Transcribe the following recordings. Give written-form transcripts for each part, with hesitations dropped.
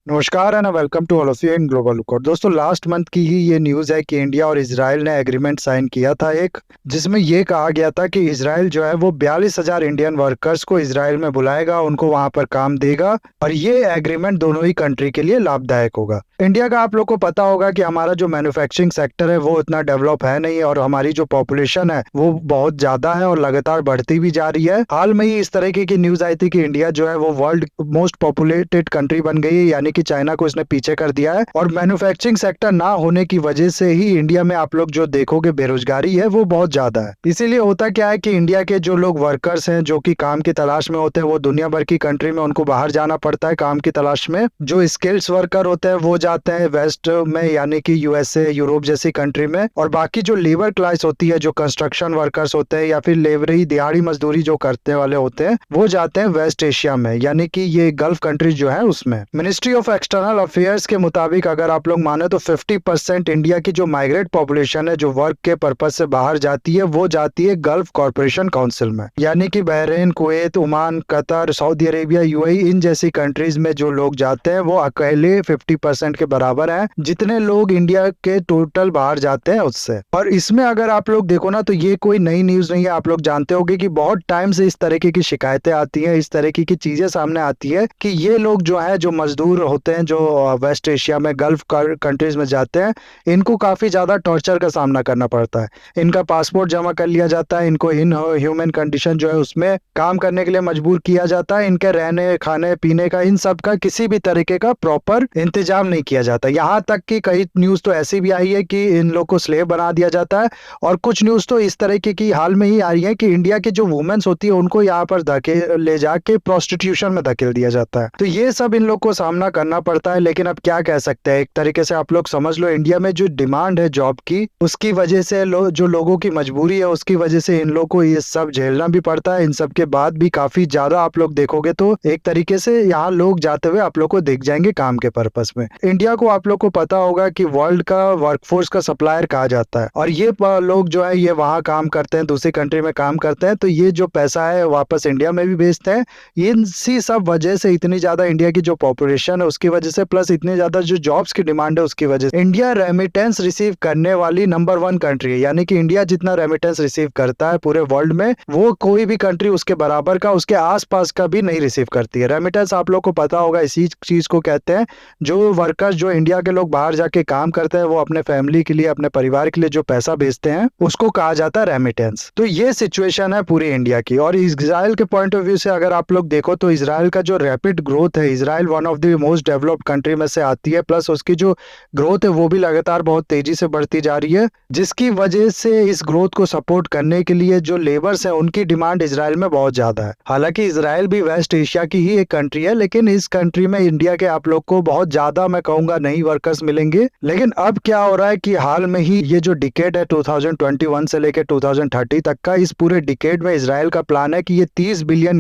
नमस्कार and welcome to all of you in global look. और दोस्तों, लास्ट मंथ की ही ये न्यूज़ है कि इंडिया और इजराइल ने एग्रीमेंट साइन किया था एक, जिसमें ये कहा गया था कि इजराइल जो है वो 42,000 इंडियन वर्कर्स को इजराइल में बुलाएगा, उनको वहां पर काम देगा और ये एग्रीमेंट दोनों ही कंट्री के लिए लाभदायक होगा। इंडिया का आप लोग को पता होगा कि हमारा जो मैन्युफैक्चरिंग सेक्टर है वो इतना डेवलप है नहीं और हमारी जो पॉपुलेशन है वो बहुत ज्यादा है और लगातार बढ़ती भी जा रही है। हाल में ही इस तरीके की न्यूज आई थी कि इंडिया जो है वो वर्ल्ड मोस्ट पॉपुलेटेड कंट्री बन गई है, यानी कि चाइना को इसने पीछे कर दिया है। और मैन्युफैक्चरिंग सेक्टर ना होने की वजह से ही इंडिया में आप लोग जो देखोगे बेरोजगारी है वो बहुत ज्यादा है। इसीलिए होता क्या है कि इंडिया के जो लोग वर्कर्स हैं जो कि काम की तलाश में होते हैं वो दुनिया भर की कंट्री में उनको बाहर जाना पड़ता है काम की तलाश में। जो स्किल्स वर्कर होते हैं वो जाते हैं वेस्ट में, यानी कि यूएसए, यूरोप जैसी कंट्री में। और बाकी जो लेबर क्लास होती है, जो कंस्ट्रक्शन वर्कर्स होते हैं या फिर लेबरी दिहाड़ी मजदूरी जो करने वाले होते हैं, वो जाते हैं वेस्ट एशिया में, यानी कि ये गल्फ कंट्रीज जो है उसमें। मिनिस्ट्री ऑफ एक्सटर्नल अफेयर्स के मुताबिक अगर आप लोग माने तो 50% इंडिया की जो माइग्रेट पॉपुलेशन है जो वर्क के पर्पज से बाहर जाती है वो जाती है गल्फ कॉर्पोरेशन काउंसिल में, यानी कि Bahrain, Kuwait, Oman, Qatar, Saudi Arabia, UAE, इन जैसी कंट्रीज में जो लोग जाते हैं वो अकेले 50% के बराबर है जितने लोग इंडिया के टोटल बाहर जाते हैं उससे। और इसमें अगर आप लोग देखो ना तो ये कोई नई न्यूज नहीं है। आप लोग जानते होंगे कि बहुत टाइम से इस तरीके की शिकायतें आती हैं, इस तरीके की चीजें सामने आती है कि ये लोग जो है, जो मजदूर होते हैं जो वेस्ट एशिया में गल्फ कंट्रीज में जाते हैं, इनको काफी ज्यादा टॉर्चर का सामना करना पड़ता है। इनका पासपोर्ट जमा कर लिया जाता है, इनको इन ह्यूमन कंडीशन जो है उसमें काम करने के लिए मजबूर किया जाता है। इनके रहने, खाने पीने का, इन सब का किसी भी तरीके का प्रॉपर इंतजाम नहीं किया जाता। यहाँ तक कि कई न्यूज तो ऐसी भी आई है कि इन लोग को स्लेव बना दिया जाता है। और कुछ न्यूज तो इस तरीके की हाल में ही आ रही है कि इंडिया की जो वुमेन्स होती है उनको यहाँ पर ले जाके प्रोस्टिट्यूशन में धकेल दिया जाता है। तो ये सब इन लोग को सामना करना पड़ता है। लेकिन अब क्या कह सकते हैं, एक तरीके से आप लोग समझ लो इंडिया में जो डिमांड है जॉब की, उसकी वजह से जो लोगों की मजबूरी है उसकी वजह से इन लोग को ये सब झेलना भी पड़ता है। इन सब के बाद भी काफी ज्यादा आप लोग देखोगे तो एक तरीके से यहाँ लोग जाते हुए आप लोग को दिख जाएंगे काम के पर्पस में। इंडिया को आप लोग को पता होगा कि वर्ल्ड का वर्कफोर्स का सप्लायर कहा जाता है और ये लोग जो है ये वहाँ काम करते हैं, दूसरी कंट्री में काम करते हैं, तो ये जो पैसा है वापस इंडिया में भी भेजते हैं। इसी सब वजह से इतनी ज्यादा इंडिया की जो पॉपुलेशन है उसकी वजह से, प्लस इतनी ज्यादा जो जॉब्स की डिमांड है उसकी वजह से इंडिया रेमिटेंस रिसीव करने वाली नंबर 1 कंट्री है। यानी कि इंडिया जितना रेमिटेंस रिसीव करता है पूरे वर्ल्ड में वो कोई भी कंट्री उसके बराबर का, उसके आसपास का भी नहीं रिसीव करती है। रेमिटेंस आप लोग को पता होगा इसी चीज को कहते हैं, जो वर्कर्स, जो इंडिया के लोग बाहर जाके काम करते हैं वो अपने फैमिली के लिए, अपने परिवार के लिए जो पैसा भेजते हैं उसको कहा जाता है रेमिटेंस। तो ये सिचुएशन है पूरी इंडिया की। और इजराइल के पॉइंट ऑफ व्यू से अगर आप लोग देखो तो इजराइल का जो रैपिड ग्रोथ है, Israel one of the most developed country में से आती है, प्लस उसकी जो ग्रोथ है वो भी लगातार बहुत तेजी से बढ़ती जा रही है, जिसकी वजह से इस ग्रोथ को सपोर्ट करने के लिए जो लेबर्स है उनकी डिमांड इजराइल में बहुत ज्यादा है। हालांकि इजराइल भी वेस्ट एशिया की ही एक कंट्री है, लेकिन इस कंट्री में इंडिया के आप लोग को बहुत ज्यादा, मैं कहूंगा, नहीं वर्कर्स मिलेंगे। लेकिन अब क्या हो रहा है कि हाल में ही ये जो डिकेड है 2021 से लेकर 2030 तक का, इस पूरे डिकेड में इजराइल का प्लान है कि ये $30 बिलियन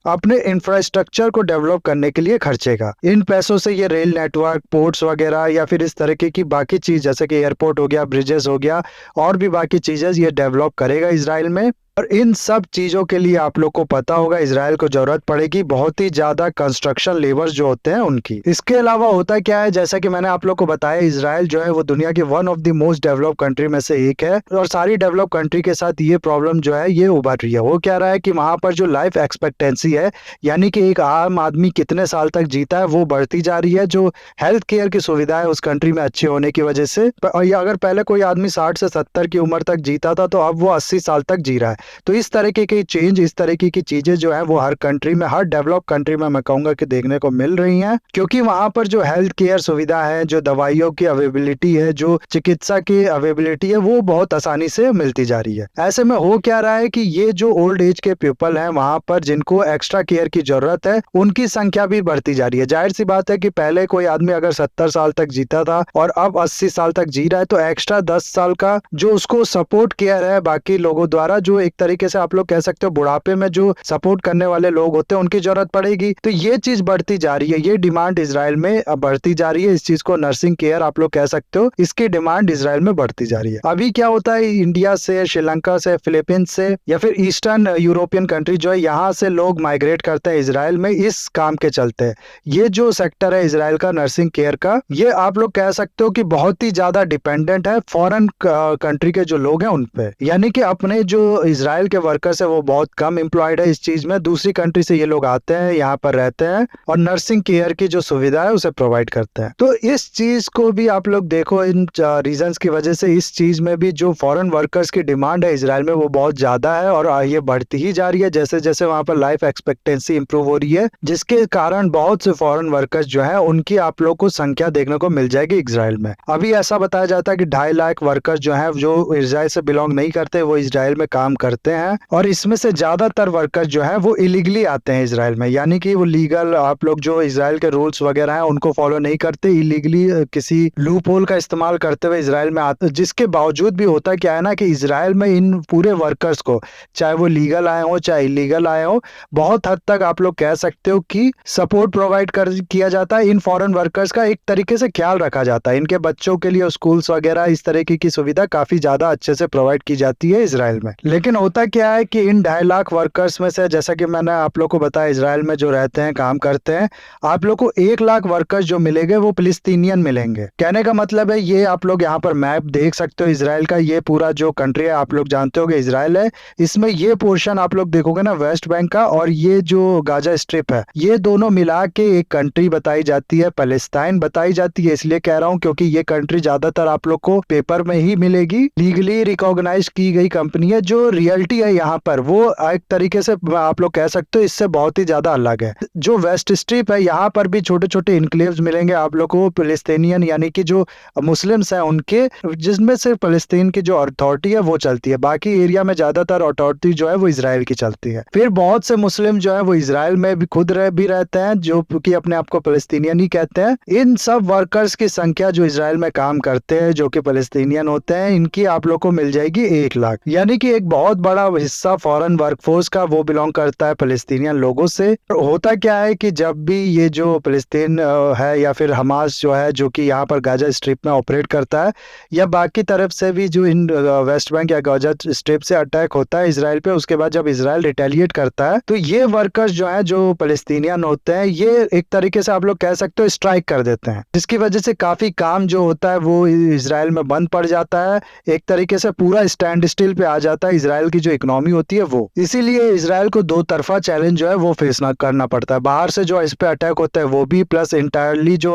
अपने इंफ्रास्ट्रक्चर को डेवलप करने के लिए खर्चेगा। इन पैसों से ये रेल नेटवर्क, पोर्ट्स वगैरह या फिर इस तरीके की बाकी चीज जैसे कि एयरपोर्ट हो गया, ब्रिजेस हो गया और भी बाकी चीजें ये डेवलप करेगा इजराइल में। और इन सब चीजों के लिए आप लोग को पता होगा इजराइल को जरूरत पड़ेगी बहुत ही ज्यादा कंस्ट्रक्शन लेबर्स जो होते हैं उनकी। इसके अलावा होता क्या है, जैसा कि मैंने आप लोग को बताया, इजराइल जो है वो दुनिया की one of the most develop country में से एक है और सारी डेवलप कंट्री के साथ ये प्रॉब्लम जो है ये उभर रही है। वो क्या रहा है कि वहां पर जो लाइफ एक्सपेक्टेंसी है, यानी कि एक आम आदमी कितने साल तक जीता है, वो बढ़ती जा रही है। जो हेल्थ केयर की सुविधा है उस कंट्री में अच्छी होने की वजह से, अगर पहले कोई आदमी 60 से 70 की उम्र तक जीता था तो अब वो 80 साल तक जी रहा है। तो इस तरीके की चेंज, इस तरीके की चीजें जो है वो हर कंट्री में, हर डेवलप कंट्री में मैं कहूंगा कि देखने को मिल रही हैं, क्योंकि वहां पर जो हेल्थ केयर सुविधा है, जो दवाइयों की अवेलेबिलिटी है, जो चिकित्सा की अवेलेबिलिटी है, वो बहुत आसानी से मिलती जा रही है। ऐसे में हो क्या रहा है कि ये जो ओल्ड एज के पीपल हैं वहां पर जिनको एक्स्ट्रा केयर की जरूरत है उनकी संख्या भी बढ़ती जा रही है। जाहिर सी बात है कि पहले कोई आदमी अगर 70 साल तक जीता था और अब 80 साल तक जी रहा है तो एक्स्ट्रा 10 साल का जो उसको सपोर्ट केयर है बाकी लोगों द्वारा, जो एक तरीके से आप लोग कह सकते हो बुढ़ापे में जो सपोर्ट करने वाले लोग होते हैं उनकी जरूरत पड़ेगी। तो ये चीज बढ़ती जा रही है, ये डिमांड इजराइल में बढ़ती जा रही है। इस चीज को नर्सिंग केयर आप लोग कह सकते हो, इसकी डिमांड इजराइल में बढ़ती जा रही है। अभी क्या होता है, इंडिया से, श्रीलंका से, फिलीपींस से या फिर ईस्टर्न यूरोपियन कंट्री जो है, यहाँ से लोग माइग्रेट करते हैं इजराइल में इस काम के चलते। ये जो सेक्टर है इजराइल का नर्सिंग केयर का, ये आप लोग कह सकते हो कि बहुत ही ज्यादा डिपेंडेंट है फॉरेन कंट्री के जो लोग हैं उन पे। यानी कि अपने जो इजराइल के वर्कर्स है वो बहुत कम एम्प्लॉयड है इस चीज में। दूसरी कंट्री से ये लोग आते हैं, यहाँ पर रहते हैं और नर्सिंग केयर की जो सुविधा है उसे प्रोवाइड करते हैं। तो इस चीज को भी आप लोग देखो, इन रीजंस की वजह से इस चीज में भी जो फॉरेन वर्कर्स की डिमांड है इजराइल में वो बहुत ज्यादा है और ये बढ़ती ही जा रही है जैसे जैसे वहां पर लाइफ एक्सपेक्टेंसी इंप्रूव हो रही है, जिसके कारण बहुत से फॉरेन वर्कर्स जो है उनकी आप लोग को संख्या देखने को मिल जाएगी इजराइल में। अभी ऐसा बताया जाता है कि 2.5 लाख वर्कर्स जो है जो इजराइल से बिलोंग नहीं करते वो इजराइल में काम करते हैं और इसमें से ज्यादातर वर्कर्स जो है वो इलीगली आते हैं इजराइल में। यानी कि वो लीगल आप लोग जो इजराइल के रूल्स वगैरह हैं उनको फॉलो नहीं करते, इलीगली किसी लूप होल का इस्तेमाल करते हुए इजराइल में आते। जिसके बावजूद भी होता क्या है ना कि इजराइल में इन पूरे वर्कर्स को, चाहे वो लीगल आए हो चाहे इलीगल आए हो, बहुत हद तक आप लोग कह सकते हो कि सपोर्ट प्रोवाइड किया जाता है। इन फॉरेन वर्कर्स का एक तरीके से ख्याल रखा जाता है, इनके बच्चों के लिए स्कूल्स वगैरह इस तरीके की सुविधा काफी ज्यादा अच्छे से प्रोवाइड की जाती है इजराइल में। लेकिन होता क्या है कि इन 2.5 लाख वर्कर्स में से, जैसा कि मैंने आप लोग को बताया, इजराइल में जो रहते हैं काम करते हैं, आप लोग को 1 लाख वर्कर्स जो मिलेंगे वो फिलिस्तीनियन मिलेंगे। कहने का मतलब है, ये आप लोग यहाँ पर मैप देख सकते हो इजराइल का, ये पूरा जो कंट्री है आप लोग जानते होगे इजराइल है, इसमें ये पोर्शन आप लोग देखोगे ना वेस्ट बैंक का और ये जो गाजा स्ट्रिप है, ये दोनों मिला के एक कंट्री बताई जाती है, पैलेस्टाइन बताई जाती है। इसलिए कह रहा हूँ क्योंकि ये कंट्री ज्यादातर आप लोग को पेपर में ही मिलेगी, लीगली रिकॉग्नाइज की गई कंपनी है। जो रियलिटी है यहाँ पर वो एक तरीके से आप लोग कह सकते हो इससे बहुत ही ज्यादा अलग है। जो वेस्ट स्ट्रिप है यहाँ पर भी छोटे छोटे इनक्लेव्स मिलेंगे आप लोग को फिलिस्तीनियन यानी कि जो मुस्लिम्स हैं उनके, जिसमें से फिलिस्तीन की जो अथॉरिटी है वो चलती है। बाकी एरिया में ज्यादातर अथॉरिटी जो है वो इजराइल की चलती है। फिर बहुत से मुस्लिम जो है वो इजराइल में भी खुद भी रहते हैं जो कि अपने आप को फिलिस्तीनियन ही कहते हैं। इन सब वर्कर्स की संख्या जो इजराइल में काम करते हैं जो कि फिलिस्तीनियन होते हैं, इनकी आप लोग को मिल जाएगी 1 लाख। यानी कि एक बहुत बड़ा हिस्सा फॉरेन वर्कफोर्स का वो बिलोंग करता है फिलिस्तीनियन लोगों से। होता क्या है कि जब भी ये जो फिलिस्तीन है या फिर हमास जो है जो कि यहाँ पर गाजा स्ट्रिप में ऑपरेट करता है, या बाकी तरफ से भी जो इन वेस्ट बैंक या गाजा स्ट्रिप से अटैक होता है इजराइल पे, उसके बाद जब इजराइल रिटेलिएट करता है तो ये वर्कर्स जो है जो फिलिस्तीनियन होते हैं ये एक तरीके से आप लोग कह सकते हो स्ट्राइक कर देते हैं, जिसकी वजह से काफी काम जो होता है वो इजराइल में बंद पड़ जाता है। एक तरीके से पूरा स्टैंड स्टिल पे आ जाता है इजराइल की जो इकोनॉमी होती है वो। इसीलिए इजराइल को दो तरफा चैलेंज जो है वो फेस करना पड़ता है। बाहर से जो इस पे अटैक होता है वो भी, प्लस इंटायरली जो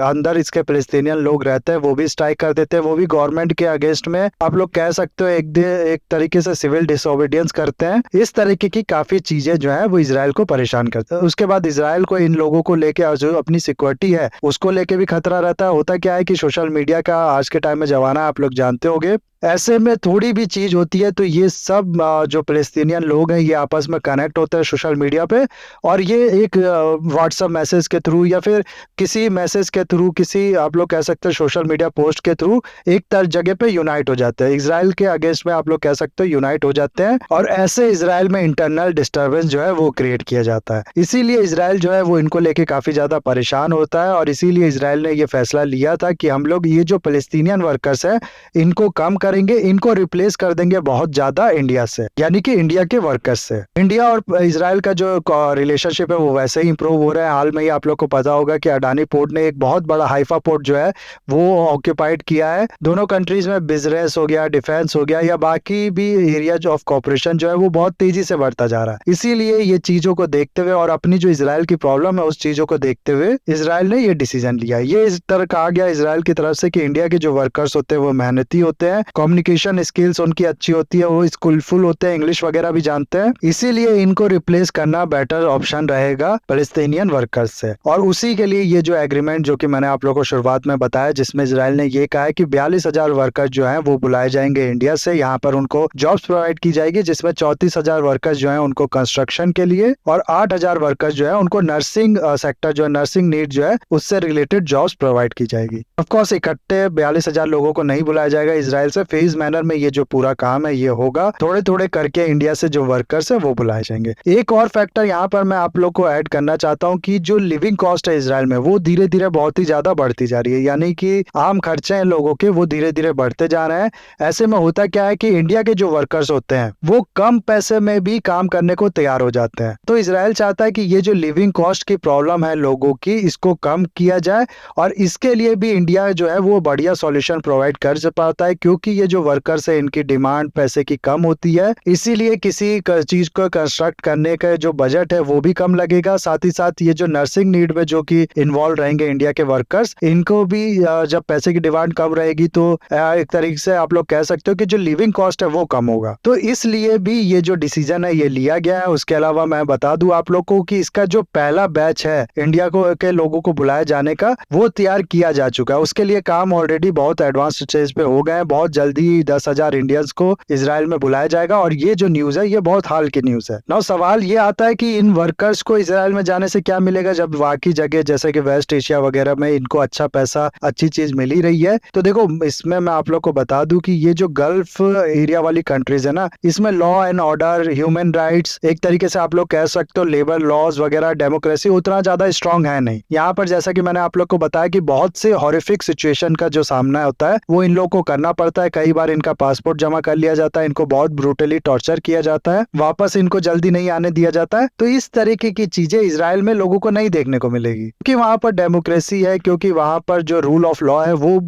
अंदर इसके फिलिस्तीनियन लोग रहते हैं वो भी स्ट्राइक कर देते हैं। वो भी गवर्नमेंट के अगेंस्ट में आप लोग कह सकते हो एक तरीके से सिविल डिसोबीडियंस करते हैं। इस तरीके की काफी चीजें जो है वो इजराइल को परेशान करते हैं। उसके बाद इजराइल को इन लोगों को लेके जो अपनी सिक्योरिटी है उसको लेके भी खतरा रहता है। होता क्या है कि सोशल मीडिया का आज के टाइम में जमाना आप लोग जानते होंगे, ऐसे में थोड़ी भी चीज होती है तो ये सब जो फिलिस्तीनियन लोग हैं ये आपस में कनेक्ट होते हैं सोशल मीडिया पे, और ये एक व्हाट्सएप मैसेज के थ्रू या फिर किसी मैसेज के थ्रू, किसी आप लोग कह सकते हैं सोशल मीडिया पोस्ट के थ्रू एक जगह पे यूनाइट हो जाते हैं, इजराइल के अगेंस्ट में आप लोग कह सकते हो यूनाइट हो जाते हैं, और ऐसे इजराइल में इंटरनल डिस्टर्बेंस जो है वो क्रिएट किया जाता है। इसीलिए इजराइल जो है वो इनको लेके काफी ज्यादा परेशान होता है, और इसीलिए इजराइल ने ये फैसला लिया था कि हम लोग ये जो फिलिस्तीनियन वर्कर्स है इनको कम करेंगे, इनको रिप्लेस कर देंगे बहुत ज्यादा इंडिया से, यानी कि इंडिया के वर्कर्स से। इंडिया और इजराइल का जो रिलेशनशिप है वो वैसे ही इंप्रूव हो रहा है। हाल में ही आप लोग को पता होगा कि अडानी पोर्ट ने एक बहुत बड़ा हाइफा पोर्ट जो है वो ऑक्यूपाइड किया है। दोनों कंट्रीज में बिजनेस हो गया, डिफेंस हो गया, या बाकी भी एरियाज ऑफ कॉपरेशन जो है वो बहुत तेजी से बढ़ता जा रहा है। इसीलिए ये चीजों को देखते हुए और अपनी जो इजराइल की प्रॉब्लम है उस चीजों को देखते हुए इजराइल ने ये डिसीजन लिया। ये इस तरह कहा गया इजराइल की तरफ से कि इंडिया के जो वर्कर्स होते हैं वो मेहनती होते हैं, कम्युनिकेशन स्किल्स उनकी अच्छी होती है, वो स्किलफुल होते हैं, इंग्लिश वगैरह भी जानते हैं, इसीलिए इनको रिप्लेस करना बेटर ऑप्शन रहेगा फिलिस्तीनियन वर्कर्स से। और उसी के लिए ये जो एग्रीमेंट जो कि मैंने आप लोगों को शुरुआत में बताया, जिसमें इजराइल ने ये कहा है कि 42,000 वर्कर्स जो हैं वो बुलाए जाएंगे इंडिया से, यहाँ पर उनको जॉब्स प्रोवाइड की जाएगी, जिसमें 34,000 वर्कर्स जो हैं उनको कंस्ट्रक्शन के लिए और 8,000 वर्कर्स जो है उनको नर्सिंग सेक्टर जो है, नर्सिंग नीड जो है उससे रिलेटेड जॉब्स प्रोवाइड की जाएगी। ऑफकोर्स इकट्ठे 42,000 लोगों को नहीं बुलाया जाएगा इजराइल से, फेज मैनर में ये जो पूरा काम है ये होगा, थोड़े थोड़े करके इंडिया से जो वर्कर्स है वो बुलाए जाएंगे। एक और फैक्टर यहाँ पर मैं आप लोग को ऐड करना चाहता हूँ कि जो लिविंग कॉस्ट है इजराइल में वो धीरे धीरे बहुत ही ज्यादा बढ़ती जा रही है, यानी कि आम खर्चे हैं लोगों के वो धीरे धीरे बढ़ते जा रहे हैं। ऐसे में होता क्या है कि इंडिया के जो वर्कर्स होते हैं वो कम पैसे में भी काम करने को तैयार हो जाते हैं। तो इजराइल चाहता है कि ये जो लिविंग कॉस्ट की प्रॉब्लम है लोगों की, इसको कम किया जाए, और इसके लिए भी इंडिया जो है वो बढ़िया सॉल्यूशन प्रोवाइड कर पाता है, क्योंकि ये जो वर्कर्स है इनकी डिमांड पैसे की कम होती है, इसीलिए किसी चीज को कंस्ट्रक्ट करने का जो बजट है वो भी कम लगेगा। साथ ही साथ ये जो नर्सिंग नीड में जो कि इन्वॉल्व रहेंगे इंडिया के वर्कर्स, इनको भी जब पैसे की डिमांड कम रहेगी तो एक तरीके से आप लोग कह सकते हो कि जो लिविंग कॉस्ट है वो कम होगा। तो इसलिए भी ये जो डिसीजन है ये लिया गया है। उसके अलावा मैं बता दूं आप लोग को कि इसका जो पहला बैच है इंडिया को के लोगों को बुलाए जाने का वो तैयार किया जा चुका है। उसके लिए काम ऑलरेडी बहुत एडवांस स्टेज पे हो गए हैं। बहुत जल्दी 10,000 इंडियंस को इजराइल में बुलाया जाएगा, और ये जो न्यूज है ये बहुत हाल की न्यूज है। नाउ सवाल ये आता है कि इन वर्कर्स को इजराइल में जाने से क्या मिलेगा, जब बाकी जगह जैसे कि वेस्ट एशिया वगैरह में इनको अच्छा पैसा अच्छी चीज मिल ही रही है। तो देखो इसमें मैं आप लोग को बता दूं कि ये जो गल्फ एरिया वाली कंट्रीज है ना, इसमें law and order, human rights, एक तरीके से आप लोग कह सकते हो लेबर लॉज वगैरह, डेमोक्रेसी उतना ज्यादा स्ट्रांग है नहीं। यहाँ पर जैसा कि मैंने आप लोग को बताया कि बहुत से हॉरिफिक सिचुएशन का जो सामना होता है वो इन लोगों को करना पड़ता है। कई बार इनका पासपोर्ट जमा कर लिया जाता है, इनको बहुत ब्रूटली टॉर्चर किया जाता है, वापस इनको जल्दी नहीं आने दिया जाता है। तो इस तरीके की चीजें इजराइल में लोगों को नहीं देखने को मिलेगी, क्योंकि वहां पर डेमोक्रेसी है, क्योंकि वहां पर जो रूल ऑफ लॉ है वो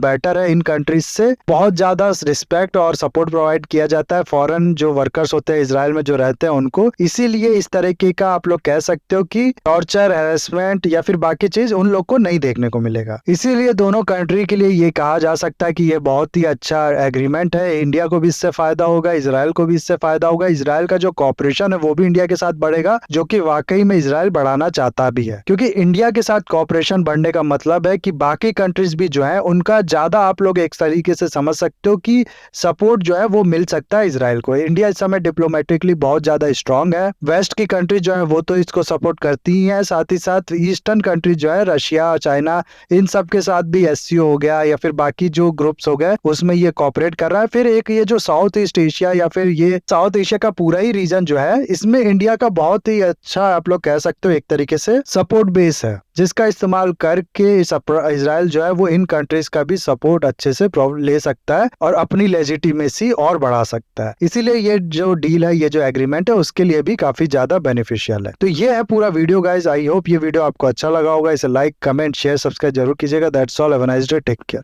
बेटर है। इन कंट्रीज से बहुत ज्यादा रिस्पेक्ट और सपोर्ट प्रोवाइड किया जाता है फॉरेन जो वर्कर्स होते हैं इजराइल में जो रहते हैं उनको। इसीलिए इस तरीके का आप लोग कह सकते हो कि टॉर्चर, हैरेसमेंट या फिर बाकी चीज उन लोग को नहीं देखने को मिलेगा। इसीलिए दोनों कंट्री के लिए ये कहा जा सकता है कि ये बहुत ही अच्छा एग्रीमेंट है। इंडिया को भी इससे फायदा होगा, इजराइल को भी इससे फायदा होगा। इजराइल का जो कॉपरेशन है वो भी इंडिया के साथ बढ़ेगा, जो कि वाकई में इजराइल बढ़ाना चाहता भी है, क्योंकि इंडिया के साथ कॉपरेशन बढ़ने का मतलब है कि बाकी कंट्रीज भी जो है उनका ज्यादा आप लोग एक तरीके से समझ सकते हो कि सपोर्ट जो है वो मिल सकता है इजराइल को। इंडिया इस समय डिप्लोमेटिकली बहुत ज्यादा स्ट्रांग है। वेस्ट की कंट्री जो है वो तो इसको सपोर्ट करती ही है, साथ ही साथ ईस्टर्न कंट्री जो है रशिया, चाइना, इन सब के साथ भी एससीओ हो गया या फिर बाकी जो ग्रुप्स हो गए उसमें ये कॉपरेट कर रहा है। फिर एक ये जो साउथ ईस्ट एशिया या फिर ये साउथ एशिया का पूरा ही रीजन जो है, इसमें इंडिया का बहुत ही अच्छा आप लोग कह सकते हो एक तरीके से सपोर्ट बेस है, जिसका इस्तेमाल करके इजराइल जो है वो इन कंट्रीज का भी सपोर्ट अच्छे से ले सकता है और अपनी लेजिटिमेसी और बढ़ा सकता है। इसीलिए ये जो डील है, ये जो एग्रीमेंट है, उसके लिए भी काफी ज्यादा बेनिफिशियल है। तो ये है पूरा वीडियो गाइज। आई होप ये वीडियो आपको अच्छा लगा होगा। इसे लाइक, कमेंट, शेयर, सब्सक्राइब जरूर कीजिएगा। That's all. Have a nice day. Take care.